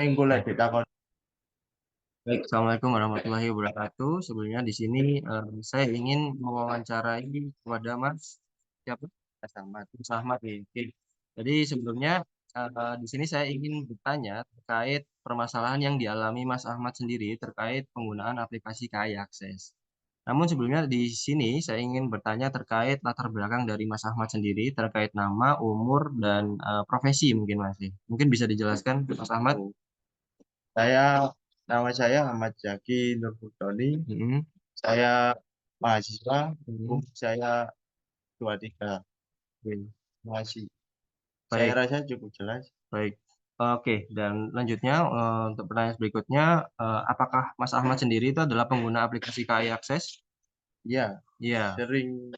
Yang boleh ditakon. Baik, Assalamualaikum warahmatullahi wabarakatuh. Sebelumnya di sini saya ingin mewawancarai kepada Mas siapa? Mas Ahmad. Mas Ahmad nih. Oke. Jadi sebelumnya di sini saya ingin bertanya terkait permasalahan yang dialami Mas Ahmad sendiri terkait penggunaan aplikasi KAI Akses. Namun sebelumnya di sini saya ingin bertanya terkait latar belakang dari Mas Ahmad sendiri terkait nama, umur, dan profesi mungkin Mas. Mungkin bisa dijelaskan Mas Ahmad? Saya Nama saya Ahmad Zaki Nurfutoni. Mm-mm. Saya mahasiswa. Mm-mm. Umur saya 23. Oke. Masih. Saya Baik. rasa cukup jelas. Baik. Oke, dan lanjutnya untuk pertanyaan berikutnya, apakah Mas Ahmad sendiri itu adalah pengguna aplikasi KAI Akses? Ya, Iya. sering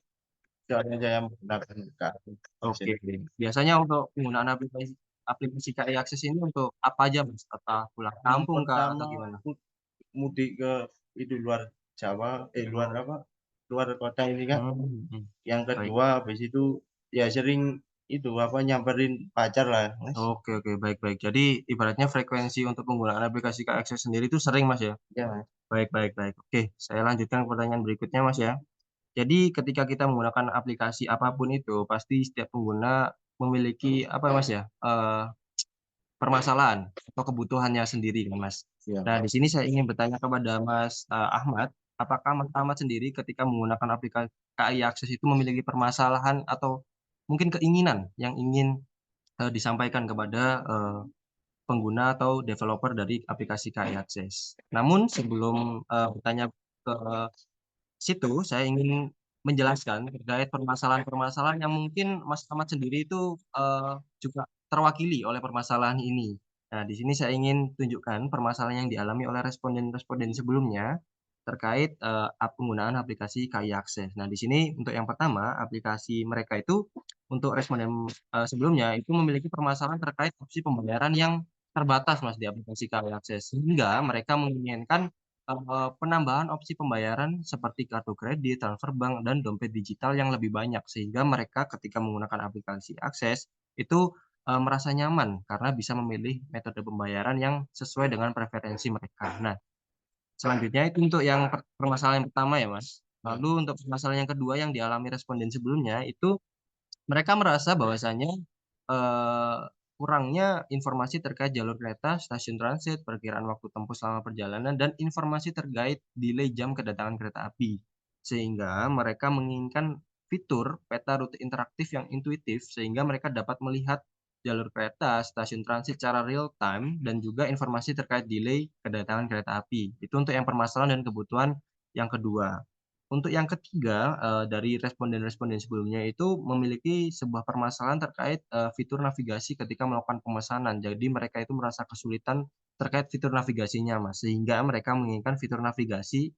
soalnya saya menggunakan kartu vaksin. Oke. Biasanya untuk penggunaan aplikasi aplikasi KAI Akses ini untuk apa aja, Mas? Apakah pulang Yang kampung kah atau pertama gimana? mudik ke itu luar Jawa, luar Oh. apa? Luar kota ini kan. Yang Baik. kedua habis itu ya sering itu apa nyamperin pacar lah, Mas. Oke, oke, baik, baik. Jadi ibaratnya frekuensi untuk penggunaan aplikasi KAI Akses sendiri itu sering, Mas ya? Ya, Mas. Baik, baik, baik. Oke, saya lanjutkan ke pertanyaan berikutnya, Mas ya. Jadi ketika kita menggunakan aplikasi apapun itu, pasti setiap pengguna memiliki apa Mas ya, permasalahan atau kebutuhannya sendiri kan Mas. Ya. Nah di sini saya ingin bertanya kepada Mas Ahmad, apakah Mas Ahmad sendiri ketika menggunakan aplikasi KAI Akses itu memiliki permasalahan atau mungkin keinginan yang ingin disampaikan kepada pengguna atau developer dari aplikasi KAI Akses. Namun sebelum bertanya ke situ saya ingin menjelaskan terkait permasalahan-permasalahan yang mungkin Mas Ahmad sendiri itu juga terwakili oleh permasalahan ini. Nah, di sini saya ingin tunjukkan permasalahan yang dialami oleh responden-responden sebelumnya terkait penggunaan aplikasi KAI Akses. Nah, di sini untuk yang pertama, aplikasi mereka itu untuk responden sebelumnya itu memiliki permasalahan terkait opsi pembayaran yang terbatas Mas di aplikasi KAI Akses. Sehingga mereka menginginkan penambahan opsi pembayaran seperti kartu kredit, transfer bank, dan dompet digital yang lebih banyak, sehingga mereka ketika menggunakan aplikasi Akses itu merasa nyaman karena bisa memilih metode pembayaran yang sesuai dengan preferensi mereka. Nah, selanjutnya itu untuk yang permasalahan yang pertama ya, Mas. Lalu untuk permasalahan yang kedua yang dialami responden sebelumnya itu mereka merasa bahwasannya eh, kurangnya informasi terkait jalur kereta, stasiun transit, perkiraan waktu tempuh selama perjalanan, dan informasi terkait delay jam kedatangan kereta api. Sehingga mereka menginginkan fitur peta rute interaktif yang intuitif, sehingga mereka dapat melihat jalur kereta, stasiun transit secara real time, dan juga informasi terkait delay kedatangan kereta api. Itu untuk yang permasalahan dan kebutuhan yang kedua. Untuk yang ketiga, dari responden-responden sebelumnya itu memiliki sebuah permasalahan terkait fitur navigasi ketika melakukan pemesanan. Jadi mereka itu merasa kesulitan terkait fitur navigasinya, Mas. Sehingga mereka menginginkan fitur navigasi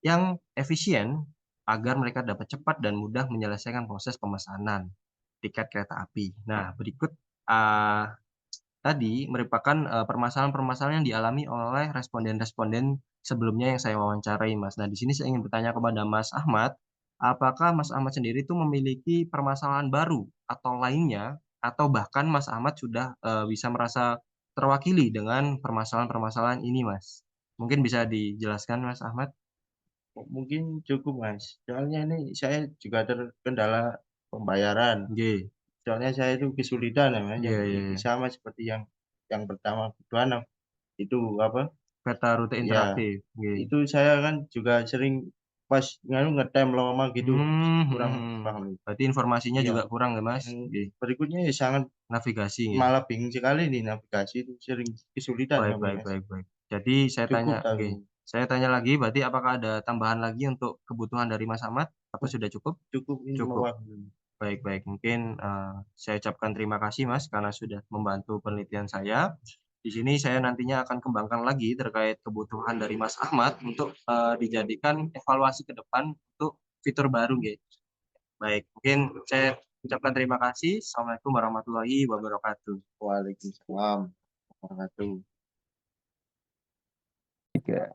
yang efisien agar mereka dapat cepat dan mudah menyelesaikan proses pemesanan tiket kereta api. Nah, berikut uh, tadi merupakan permasalahan-permasalahan yang dialami oleh responden-responden sebelumnya yang saya wawancarai, Mas. Nah, di sini saya ingin bertanya kepada Mas Ahmad, apakah Mas Ahmad sendiri itu memiliki permasalahan baru atau lainnya, atau bahkan Mas Ahmad sudah bisa merasa terwakili dengan permasalahan-permasalahan ini, Mas? Mungkin bisa dijelaskan, Mas Ahmad? Mungkin cukup, Mas. Soalnya ini saya juga terkendala pembayaran. Oke, Soalnya saya itu kesulitan ya, Mas. iya, Yang iya, ini iya. sama seperti yang pertama, kedua, nah, itu apa? Peta rute Ya, interaktif. Oke. itu saya kan juga sering pas ngetem lama gitu, Hmm, hmm, kurang hmm. paham. Berarti informasinya Iya. juga kurang ya, Mas? Yang Oke. berikutnya ya sangat Navigasi. Oke. malah bingung sekali nih navigasi itu sering kesulitan Baik, kami, baik, Mas. baik, baik. Jadi saya Cukup tanya, oke. tahu. Saya tanya lagi, berarti apakah ada tambahan lagi untuk kebutuhan dari Mas Ahmad? Apa sudah cukup? Cukup ini Cukup. mewakili. Baik, baik. Mungkin saya ucapkan terima kasih, Mas, karena sudah membantu penelitian saya. Di sini saya nantinya akan kembangkan lagi terkait kebutuhan dari Mas Ahmad untuk dijadikan evaluasi ke depan untuk fitur baru, gitu. Baik, mungkin saya ucapkan terima kasih. Assalamualaikum warahmatullahi wabarakatuh. Waalaikumsalam warahmatullahi. Tiga.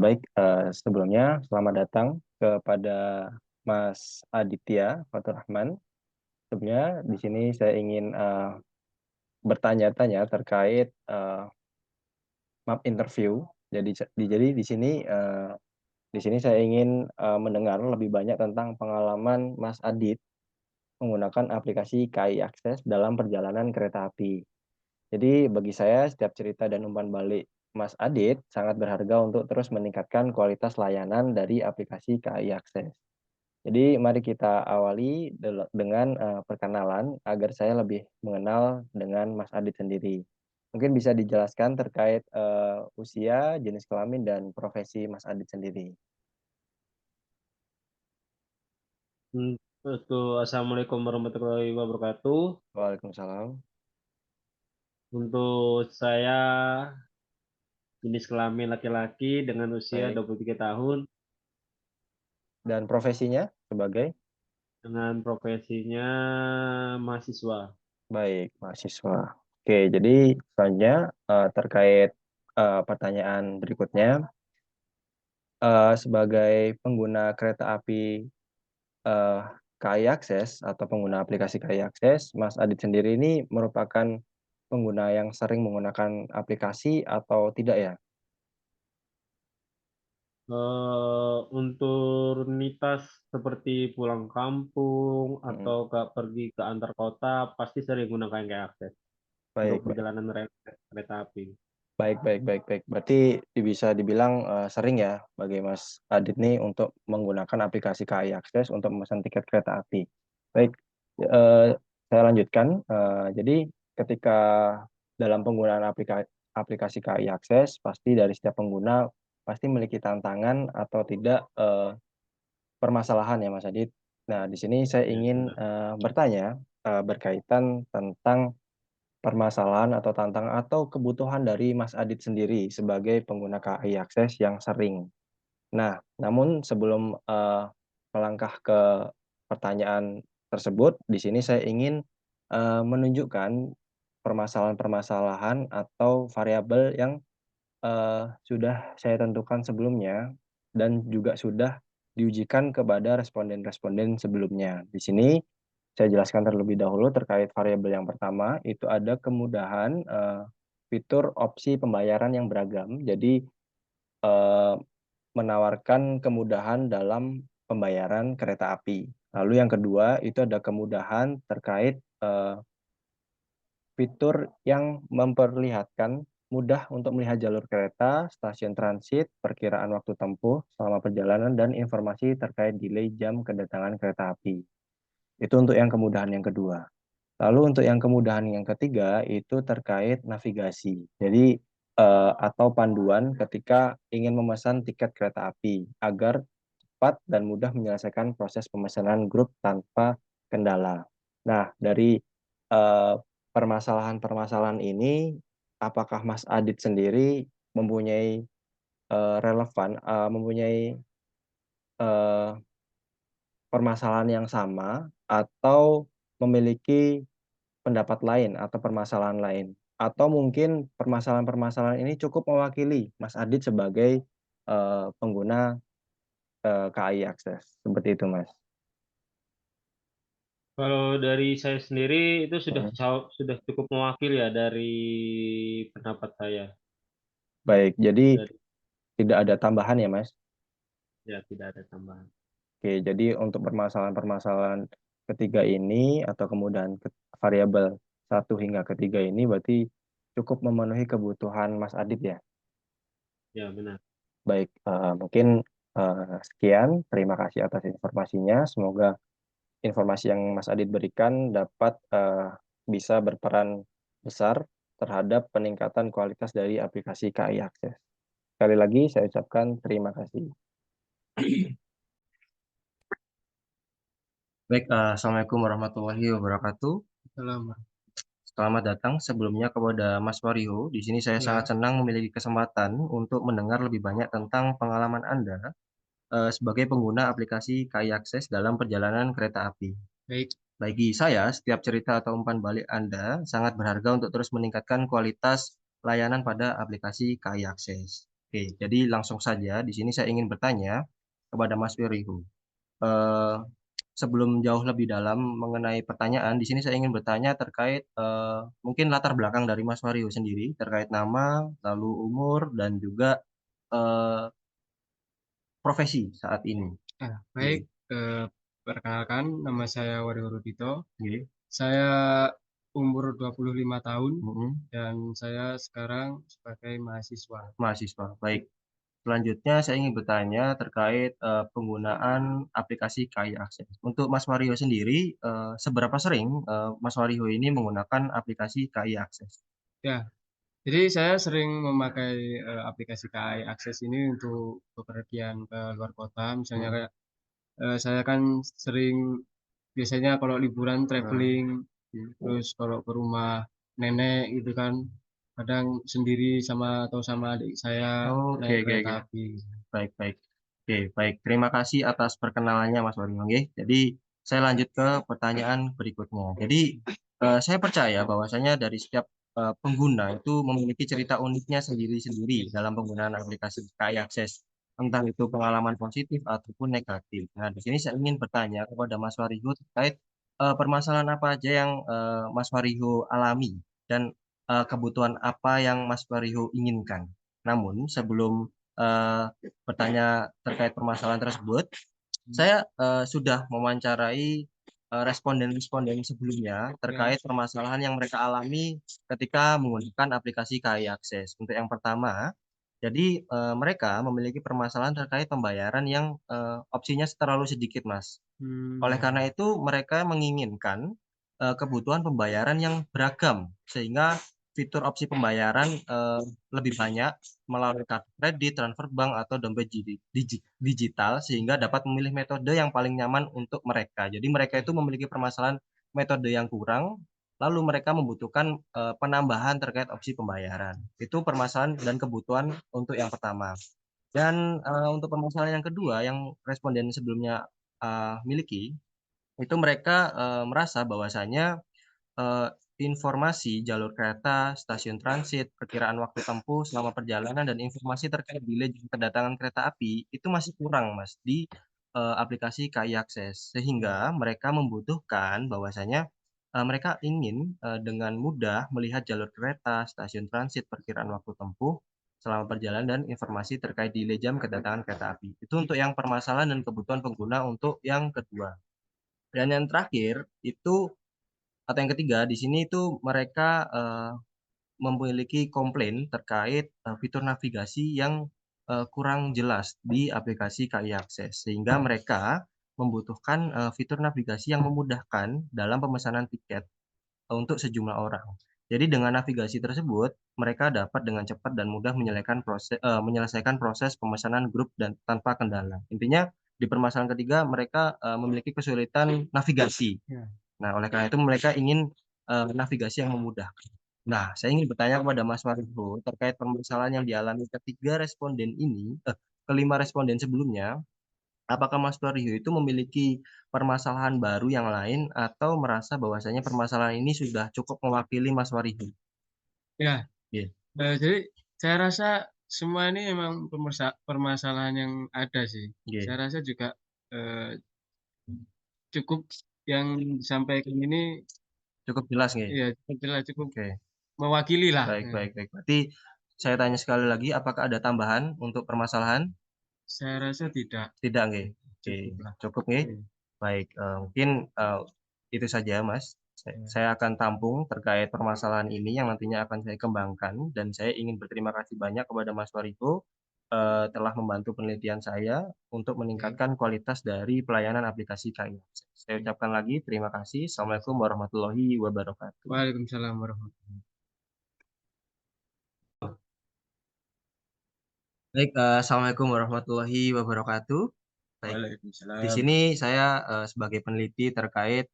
Baik, sebelumnya selamat datang kepada Mas Aditya Fatur Rahman. Sebelumnya di sini saya ingin bertanya-tanya terkait map interview. Jadi di sini saya ingin mendengar lebih banyak tentang pengalaman Mas Adit menggunakan aplikasi KAI Akses dalam perjalanan kereta api. Jadi bagi saya setiap cerita dan umpan balik Mas Adit sangat berharga untuk terus meningkatkan kualitas layanan dari aplikasi KAI Akses. Jadi mari kita awali dengan perkenalan agar saya lebih mengenal dengan Mas Adit sendiri. Mungkin bisa dijelaskan terkait usia, jenis kelamin, dan profesi Mas Adit sendiri. Assalamualaikum warahmatullahi wabarakatuh. Waalaikumsalam. Untuk saya jenis kelamin laki-laki dengan usia Baik. 23 tahun Dan profesinya sebagai? dengan profesinya mahasiswa. Baik, mahasiswa. Oke, jadi selanjutnya terkait pertanyaan berikutnya, sebagai pengguna kereta api KAI Akses atau pengguna aplikasi KAI Akses, Mas Adit sendiri ini merupakan pengguna yang sering menggunakan aplikasi atau tidak ya? Untuk rutinitas seperti pulang kampung Mm-mm. atau pergi ke antar kota pasti sering gunakan kayak akses untuk Baik, baik. perjalanan kereta api. Baik, baik, baik, baik. Berarti bisa dibilang sering ya bagi Mas Adit nih untuk menggunakan aplikasi KAI Akses untuk memesan tiket kereta api. Baik, saya lanjutkan. Jadi ketika dalam penggunaan aplikasi KAI Akses, pasti dari setiap pengguna pasti memiliki tantangan atau tidak permasalahan ya Mas Adit. Nah, di sini saya Ya, ingin benar. bertanya berkaitan tentang permasalahan atau tantangan atau kebutuhan dari Mas Adit sendiri sebagai pengguna KAI Akses yang sering. Nah, namun sebelum melangkah ke pertanyaan tersebut, di sini saya ingin menunjukkan permasalahan-permasalahan atau variabel yang sudah saya tentukan sebelumnya dan juga sudah diujikan kepada responden-responden sebelumnya. Di sini saya jelaskan terlebih dahulu terkait variabel yang pertama, itu ada kemudahan fitur opsi pembayaran yang beragam. Jadi eh, menawarkan kemudahan dalam pembayaran kereta api. Lalu yang kedua itu ada kemudahan terkait fitur yang memperlihatkan mudah untuk melihat jalur kereta, stasiun transit, perkiraan waktu tempuh selama perjalanan, dan informasi terkait delay jam kedatangan kereta api. Itu untuk yang kemudahan yang kedua. Lalu untuk yang kemudahan yang ketiga itu terkait navigasi. Jadi atau panduan ketika ingin memesan tiket kereta api agar cepat dan mudah menyelesaikan proses pemesanan grup tanpa kendala. Nah, dari eh, permasalahan-permasalahan ini, apakah Mas Adit sendiri mempunyai mempunyai eh, permasalahan yang sama atau memiliki pendapat lain atau permasalahan lain? Atau mungkin permasalahan-permasalahan ini cukup mewakili Mas Adit sebagai pengguna KAI Akses. Seperti itu, Mas. Kalau dari saya sendiri itu Hmm. sudah cukup mewakili ya dari pendapat saya. Baik, jadi Dari tidak ada tambahan ya, Mas? ya tidak ada tambahan. Oke, jadi untuk permasalahan-permasalahan ketiga ini atau kemudahan variabel 1 hingga ketiga ini berarti cukup memenuhi kebutuhan Mas Adit ya? Ya benar. Baik, mungkin sekian. Terima kasih atas informasinya. Semoga informasi yang Mas Adit berikan dapat bisa berperan besar terhadap peningkatan kualitas dari aplikasi KAI Akses. Sekali lagi saya ucapkan terima kasih. Baik, Assalamualaikum warahmatullahi wabarakatuh. Selamat. Selamat datang sebelumnya kepada Mas Wario. Di sini saya Ya. sangat senang memiliki kesempatan untuk mendengar lebih banyak tentang pengalaman Anda sebagai pengguna aplikasi KAI Akses dalam perjalanan kereta api. Baik. Bagi saya, setiap cerita atau umpan balik Anda sangat berharga untuk terus meningkatkan kualitas layanan pada aplikasi KAI Akses. Oke, jadi langsung saja di sini saya ingin bertanya kepada Mas Wario. Eh, sebelum jauh lebih dalam mengenai pertanyaan, di sini saya ingin bertanya terkait, mungkin latar belakang dari Mas Wario sendiri, terkait nama, lalu umur, dan juga, eee, profesi saat ini. Baik, perkenalkan nama saya Wario Rudito. Nggih, Saya umur 25 tahun mhm, dan saya sekarang sebagai mahasiswa. mahasiswa, baik. Selanjutnya saya ingin bertanya terkait, penggunaan aplikasi KAI Akses. Untuk Mas Wario sendiri, seberapa sering, Mas Wario ini menggunakan aplikasi KAI Akses? Ya, jadi saya sering memakai, aplikasi KAI Akses ini untuk bepergian ke luar kota, misalnya kayak, saya kan sering biasanya kalau liburan traveling, terus kalau ke rumah nenek gitu kan, kadang sendiri atau sama adik saya Oke naik oke kereta oke. api. Baik baik. Oke, baik. Terima kasih atas perkenalannya Mas Wario, nggih. Jadi saya lanjut ke pertanyaan berikutnya. Jadi, saya percaya bahwasanya dari setiap, pengguna itu memiliki cerita uniknya sendiri-sendiri dalam penggunaan aplikasi KAI Akses, entah itu pengalaman positif ataupun negatif. Nah, di sini saya ingin bertanya kepada Mas Wario terkait, permasalahan apa aja yang, Mas Wario alami dan, kebutuhan apa yang Mas Wario inginkan. Namun sebelum, bertanya terkait permasalahan tersebut, saya, sudah mewawancarai, responden-responden sebelumnya terkait permasalahan yang mereka alami ketika menggunakan aplikasi KAI Akses. Untuk yang pertama, jadi, mereka memiliki permasalahan terkait pembayaran yang, opsinya terlalu sedikit, Mas. Oleh karena itu mereka menginginkan, kebutuhan pembayaran yang beragam, sehingga fitur opsi pembayaran, lebih banyak melalui kartu kredit, transfer bank, atau dompet digital sehingga dapat memilih metode yang paling nyaman untuk mereka. Jadi mereka itu memiliki permasalahan metode yang kurang, lalu mereka membutuhkan, penambahan terkait opsi pembayaran. Itu permasalahan dan kebutuhan untuk yang pertama. Dan, untuk permasalahan yang kedua yang responden sebelumnya, miliki, itu mereka, merasa bahwasanya, eee, informasi jalur kereta, stasiun transit, perkiraan waktu tempuh selama perjalanan, dan informasi terkait delay jam kedatangan kereta api, itu masih kurang Mas di, aplikasi KAI Akses. Sehingga mereka membutuhkan bahwasanya, mereka ingin, dengan mudah melihat jalur kereta, stasiun transit, perkiraan waktu tempuh selama perjalanan, dan informasi terkait delay jam kedatangan kereta api. Itu untuk yang permasalahan dan kebutuhan pengguna untuk yang kedua. Dan yang terakhir itu atau yang ketiga di sini itu mereka, memiliki komplain terkait, fitur navigasi yang, kurang jelas di aplikasi KAI Akses. Sehingga mereka membutuhkan, fitur navigasi yang memudahkan dalam pemesanan tiket untuk sejumlah orang. Jadi dengan navigasi tersebut, mereka dapat dengan cepat dan mudah menyelesaikan proses pemesanan grup dan tanpa kendala. Intinya di permasalahan ketiga mereka, memiliki kesulitan navigasi. Nah, oleh karena itu mereka ingin, navigasi yang memudahkan. Nah, saya ingin bertanya kepada Mas Margo terkait permasalahan yang dialami ketiga responden ini, kelima responden sebelumnya, apakah Mas Wario itu memiliki permasalahan baru yang lain atau merasa bahwasanya permasalahan ini sudah cukup mewakili Mas Wario? Ya, Iya, jadi saya rasa semua ini memang permasalahan yang ada sih. iya, Saya rasa juga, eee, cukup yang disampaikan ini cukup jelas nggih? ya cukup jelas, cukup Oke, mewakili lah. baik baik baik. Berarti saya tanya sekali lagi, apakah ada tambahan untuk permasalahan? Saya rasa tidak, Tidak nggih? Oke, cukup lah. cukup nggih? Iya, Baik, mungkin, itu saja Mas. Saya akan tampung terkait permasalahan ini yang nantinya akan saya kembangkan, dan saya ingin berterima kasih banyak kepada Mas Wariko, telah membantu penelitian saya untuk meningkatkan kualitas dari pelayanan aplikasi KAI Akses. Saya ucapkan lagi terima kasih. Assalamualaikum warahmatullahi wabarakatuh. Waalaikumsalam warahmatullahi. Baik, assalamualaikum warahmatullahi wabarakatuh. Baik. Di Waalaikumsalam. sini saya, sebagai peneliti terkait,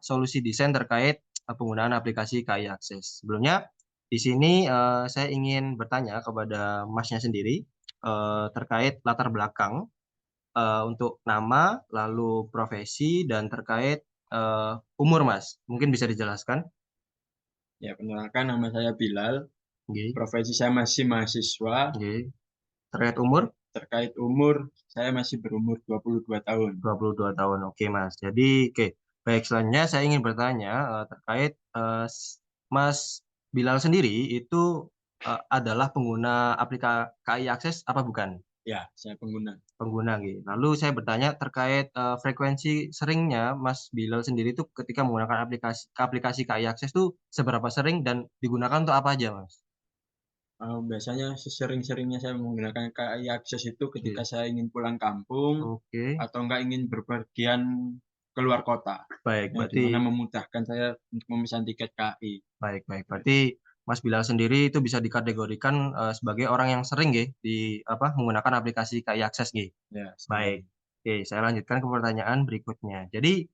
solusi desain terkait, penggunaan aplikasi KAI Akses. Sebelumnya, di sini, saya ingin bertanya kepada Masnya sendiri, terkait latar belakang, untuk nama, lalu profesi, dan terkait, umur Mas. Mungkin bisa dijelaskan? Ya, perkenalkan nama saya Bilal. Nggih, Profesi saya masih mahasiswa. nggih. Terkait umur? terkait umur, saya masih berumur 22 tahun. 22 tahun. Oke, Mas. Jadi, oke. Baik, selanjutnya saya ingin bertanya terkait Mas Bilal sendiri itu adalah pengguna aplikasi KAI Akses apa bukan? Ya, saya pengguna. Pengguna gitu. Lalu saya bertanya terkait frekuensi seringnya Mas Bilal sendiri itu ketika menggunakan aplikasi KAI Akses itu seberapa sering dan digunakan untuk apa aja, Mas? Biasanya sesering-seringnya saya menggunakan KAI Akses itu ketika saya ingin pulang kampung Oke. atau enggak ingin berpergian ke luar kota. Baik, Ya, di berarti mana memudahkan saya untuk memesan tiket KAI. baik. Berarti Mas Bilal sendiri itu bisa dikategorikan sebagai orang yang sering menggunakan aplikasi KAI Akses nggih. Ya, Baik. Oke, saya lanjutkan ke pertanyaan berikutnya. Jadi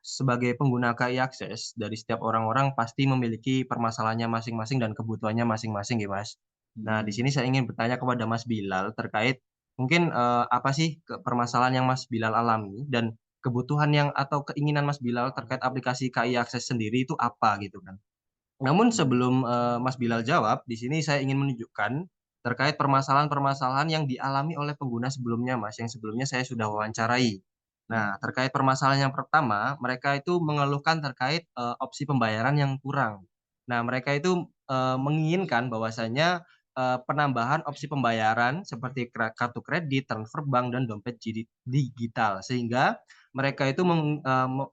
sebagai pengguna KAI Akses dari setiap orang-orang pasti memiliki permasalahannya masing-masing dan kebutuhannya masing-masing ya, Mas. Nah, di sini saya ingin bertanya kepada Mas Bilal terkait mungkin apa sih permasalahan yang Mas Bilal alami dan kebutuhan yang atau keinginan Mas Bilal terkait aplikasi KAI Akses sendiri itu apa gitu kan. Namun sebelum Mas Bilal jawab, di sini saya ingin menunjukkan terkait permasalahan-permasalahan yang dialami oleh pengguna sebelumnya, Mas, yang sebelumnya saya sudah wawancarai. Nah, terkait permasalahan yang pertama, mereka itu mengeluhkan terkait opsi pembayaran yang kurang. Nah, mereka itu menginginkan bahwasanya penambahan opsi pembayaran seperti kartu kredit, transfer bank, dan dompet digital sehingga mereka itu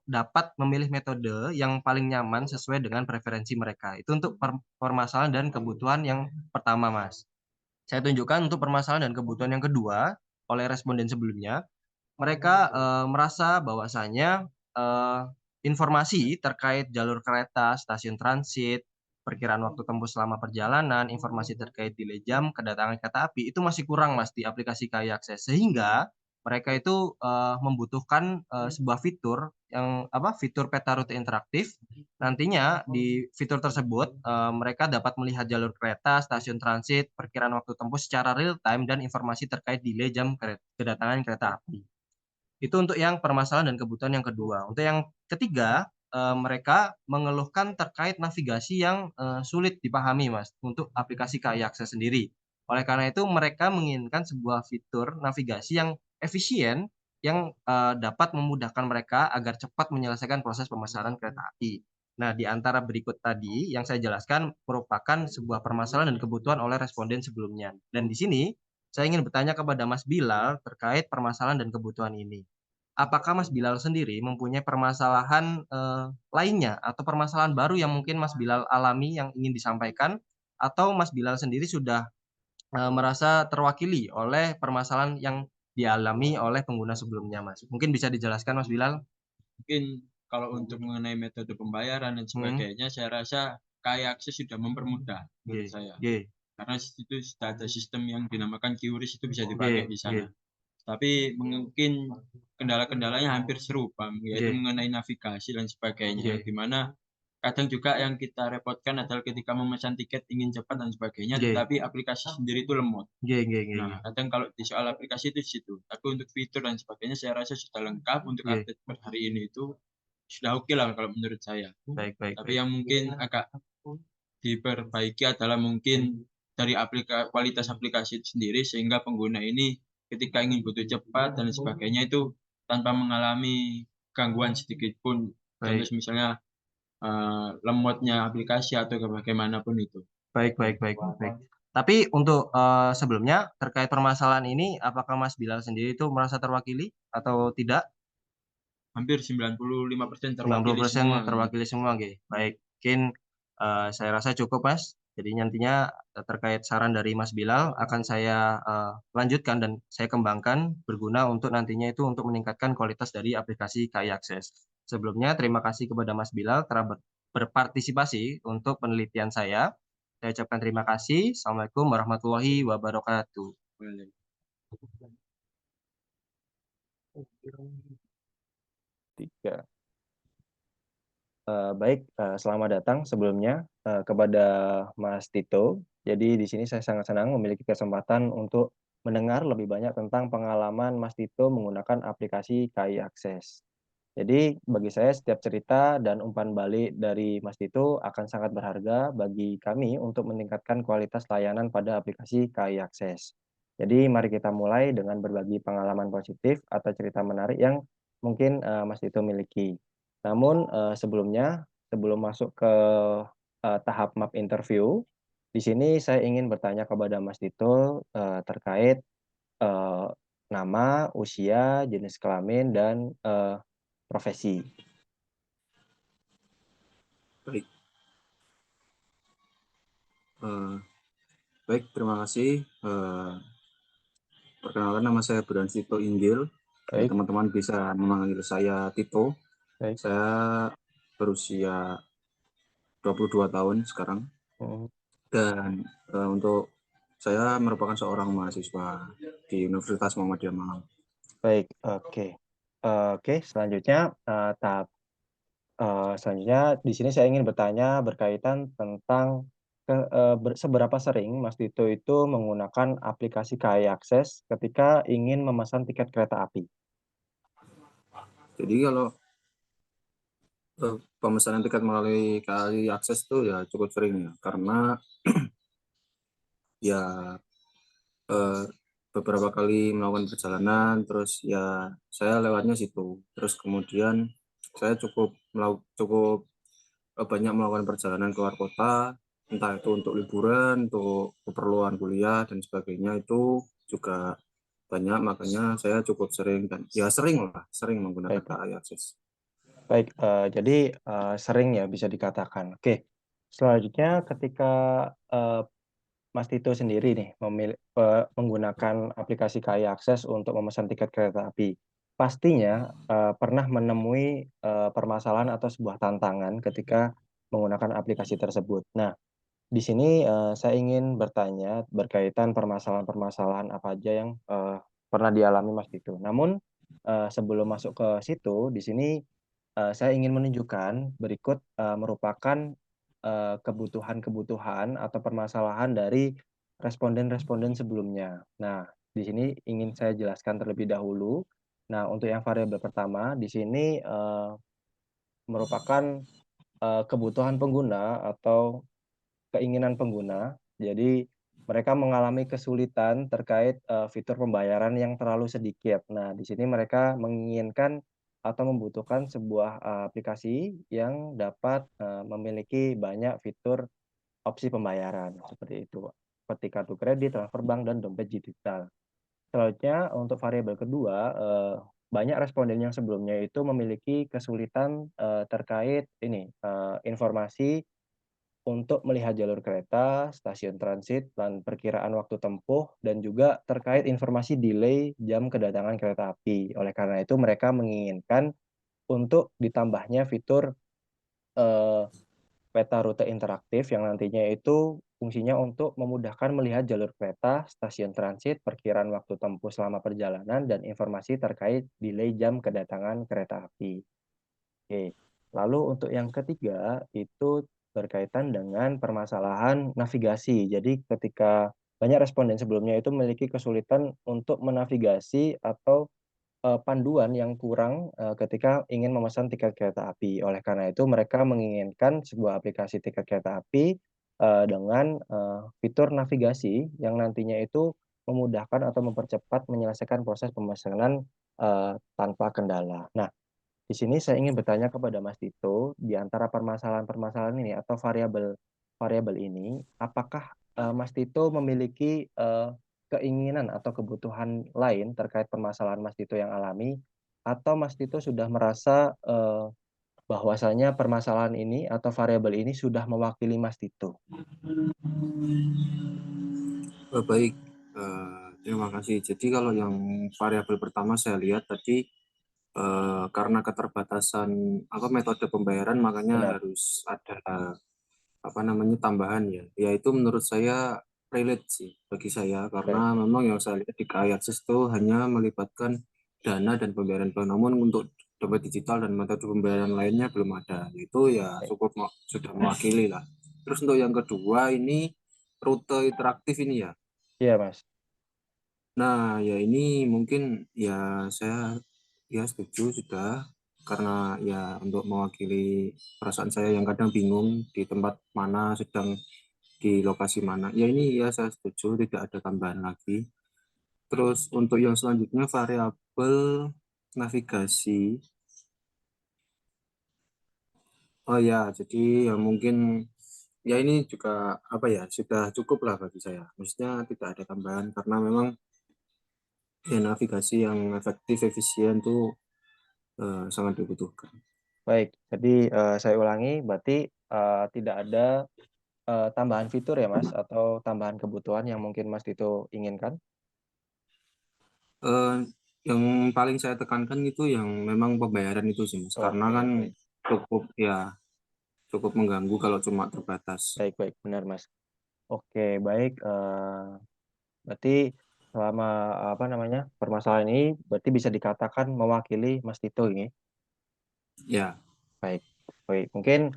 dapat memilih metode yang paling nyaman sesuai dengan preferensi mereka. Itu untuk permasalahan dan kebutuhan yang pertama, Mas. Saya tunjukkan untuk permasalahan dan kebutuhan yang kedua oleh responden sebelumnya. Mereka merasa bahwasanya informasi terkait jalur kereta, stasiun transit, perkiraan waktu tempuh selama perjalanan, informasi terkait delay jam kedatangan kereta api itu masih kurang, Mas, di aplikasi KAI Akses. Sehingga mereka itu membutuhkan sebuah fitur yang fitur peta rute interaktif. Nantinya di fitur tersebut mereka dapat melihat jalur kereta, stasiun transit, perkiraan waktu tempuh secara real time dan informasi terkait delay jam kedatangan kereta api. Itu untuk yang permasalahan dan kebutuhan yang kedua. Untuk yang ketiga, mereka mengeluhkan terkait navigasi yang sulit dipahami, Mas, untuk aplikasi KAI Akses sendiri. Oleh karena itu, mereka menginginkan sebuah fitur navigasi yang efisien yang dapat memudahkan mereka agar cepat menyelesaikan proses pemesanan kereta api. Nah, di antara berikut tadi yang saya jelaskan merupakan sebuah permasalahan dan kebutuhan oleh responden sebelumnya. Dan di sini saya ingin bertanya kepada Mas Bilal terkait permasalahan dan kebutuhan ini. Apakah Mas Bilal sendiri mempunyai permasalahan lainnya atau permasalahan baru yang mungkin Mas Bilal alami yang ingin disampaikan? Atau Mas Bilal sendiri sudah merasa terwakili oleh permasalahan yang dialami oleh pengguna sebelumnya, Mas? Mungkin bisa dijelaskan, Mas Bilal? Mungkin kalau untuk mengenai metode pembayaran dan sebagainya, saya rasa KAI Akses sudah mempermudah menurut saya. Karena itu sudah ada sistem yang dinamakan QRIS itu bisa dipakai di sana. Tapi mungkin kendala-kendalanya hampir serupa, yaitu mengenai navigasi dan sebagainya, di mana kadang juga yang kita repotkan adalah ketika memesan tiket ingin cepat dan sebagainya, tetapi aplikasi sendiri itu lemot. Nah, kadang kalau di soal aplikasi itu di situ. Tapi untuk fitur dan sebagainya saya rasa sudah lengkap untuk update per hari ini itu sudah oke lah kalau menurut saya. Tapi yang mungkin agak diperbaiki adalah mungkin dari kualitas aplikasi itu sendiri sehingga pengguna ini ketika ingin butuh cepat dan sebagainya itu tanpa mengalami gangguan sedikit pun. Contoh misalnya lemotnya aplikasi atau bagaimanapun itu. Baik. Tapi untuk sebelumnya terkait permasalahan ini, apakah Mas Bilal sendiri itu merasa terwakili atau tidak? Hampir 95% 90% terwakili semua. terwakili semua, oke. Baik, mungkin saya rasa cukup, Mas. Jadi nantinya terkait saran dari Mas Bilal akan saya lanjutkan dan saya kembangkan berguna untuk nantinya itu untuk meningkatkan kualitas dari aplikasi KAI Akses. Sebelumnya terima kasih kepada Mas Bilal telah berpartisipasi untuk penelitian saya. Saya ucapkan terima kasih. Assalamualaikum warahmatullahi wabarakatuh. Tiga. Baik, selamat datang sebelumnya kepada Mas Tito. Jadi di sini saya sangat senang memiliki kesempatan untuk mendengar lebih banyak tentang pengalaman Mas Tito menggunakan aplikasi KAI Akses. Jadi bagi saya setiap cerita dan umpan balik dari Mas Tito akan sangat berharga bagi kami untuk meningkatkan kualitas layanan pada aplikasi KAI Akses. Jadi mari kita mulai dengan berbagi pengalaman positif atau cerita menarik yang mungkin Mas Dito miliki. Namun sebelumnya, sebelum masuk ke tahap map interview, di sini saya ingin bertanya kepada Mas Dito terkait eh, nama, usia, jenis kelamin, dan profesi. Baik. Baik, terima kasih. Perkenalkan, nama saya Bransito Inggil. Baik, Teman-teman bisa memanggil saya Tito. baik. Saya berusia 22 tahun sekarang. Hmm, Dan untuk saya merupakan seorang mahasiswa di Universitas Muhammadiyah Malang. Baik, oke. Oke, selanjutnya selanjutnya di sini saya ingin bertanya berkaitan tentang seberapa sering Mas Dito itu menggunakan aplikasi KAI Akses ketika ingin memesan tiket kereta api. Jadi kalau pemesanan tiket melalui KAI Akses itu ya cukup sering ya, karena ya beberapa kali melakukan perjalanan, terus ya saya lewatnya situ. Terus kemudian saya cukup banyak melakukan perjalanan keluar kota, entah itu untuk liburan, untuk keperluan kuliah dan sebagainya, itu juga banyak, makanya saya cukup sering dan ya sering menggunakan Baik. KAI Akses. Baik, jadi sering ya bisa dikatakan. Oke, selanjutnya ketika Mas Tito sendiri nih menggunakan aplikasi KAI Akses untuk memesan tiket kereta api. Pastinya pernah menemui permasalahan atau sebuah tantangan ketika menggunakan aplikasi tersebut. Nah, di sini saya ingin bertanya berkaitan permasalahan-permasalahan apa aja yang pernah dialami Mas Tito. Namun sebelum masuk ke situ, di sini saya ingin menunjukkan berikut merupakan kebutuhan-kebutuhan atau permasalahan dari responden-responden sebelumnya. Nah, di sini ingin saya jelaskan terlebih dahulu. Nah, untuk yang variabel pertama, di sini merupakan kebutuhan pengguna atau keinginan pengguna. Jadi, mereka mengalami kesulitan terkait fitur pembayaran yang terlalu sedikit. Nah, di sini mereka menginginkan atau membutuhkan sebuah aplikasi yang dapat memiliki banyak fitur opsi pembayaran seperti itu, seperti kartu kredit, transfer bank, dan dompet digital. Selanjutnya untuk variabel kedua, banyak responden yang sebelumnya itu memiliki kesulitan terkait informasi untuk melihat jalur kereta, stasiun transit, dan perkiraan waktu tempuh, dan juga terkait informasi delay jam kedatangan kereta api. Oleh karena itu mereka menginginkan untuk ditambahnya fitur peta rute interaktif yang nantinya itu fungsinya untuk memudahkan melihat jalur kereta, stasiun transit, perkiraan waktu tempuh selama perjalanan, dan informasi terkait delay jam kedatangan kereta api. Oke, lalu untuk yang ketiga itu berkaitan dengan permasalahan navigasi. Jadi ketika banyak responden sebelumnya itu memiliki kesulitan untuk menavigasi atau panduan yang kurang ketika ingin memesan tiket kereta api. Oleh karena itu mereka menginginkan sebuah aplikasi tiket kereta api dengan fitur navigasi yang nantinya itu memudahkan atau mempercepat menyelesaikan proses pemesanan tanpa kendala. Nah, di sini saya ingin bertanya kepada Mas Dito, di antara permasalahan-permasalahan ini atau variabel ini, apakah Mas Dito memiliki keinginan atau kebutuhan lain terkait permasalahan Mas Dito yang alami, atau Mas Dito sudah merasa bahwasanya permasalahan ini atau variabel ini sudah mewakili Mas Dito? Baik, terima kasih. Jadi kalau yang variabel pertama saya lihat tadi, karena keterbatasan metode pembayaran, makanya Benar. harus ada tambahan ya. Ya itu menurut saya relate sih bagi saya, karena memang yang saya lihat di KAI Akses itu hanya melibatkan dana dan pembayaran bank. Namun untuk dompet digital dan metode pembayaran lainnya belum ada. Itu ya cukup sudah mewakili lah. Terus untuk yang kedua ini rute interaktif ini ya. Iya, Mas. Nah, ya ini mungkin ya saya ya setuju sudah, karena ya untuk mewakili perasaan saya yang kadang bingung di tempat mana, sedang di lokasi mana. Ya ini ya saya setuju, tidak ada tambahan lagi. Terus untuk yang selanjutnya variabel navigasi. Oh ya, jadi ya mungkin ya ini juga apa ya, sudah cukup lah bagi saya. Maksudnya tidak ada tambahan karena memang ya navigasi yang efektif, efisien tuh sangat dibutuhkan. Baik, jadi saya ulangi, berarti tidak ada tambahan fitur ya Mas, atau tambahan kebutuhan yang mungkin Mas Dito inginkan? Yang paling saya tekankan itu yang memang pembayaran itu sih Mas, karena Oke, kan baik. cukup mengganggu kalau cuma terbatas. Baik, baik, benar Mas. Oke, baik. Berarti selama apa namanya permasalahan ini berarti bisa dikatakan mewakili Mas Dito ini. Ya, Baik, baik. Mungkin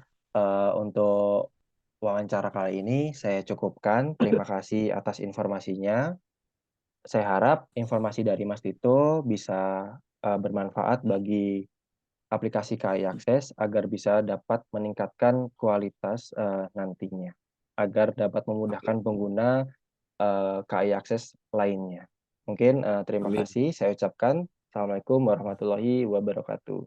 untuk wawancara kali ini saya cukupkan. Terima kasih atas informasinya. Saya harap informasi dari Mas Dito bisa bermanfaat bagi aplikasi KAI Akses agar bisa dapat meningkatkan kualitas nantinya, agar dapat memudahkan pengguna KAI Akses lainnya. Mungkin terima amin. kasih saya ucapkan. Assalamualaikum warahmatullahi wabarakatuh.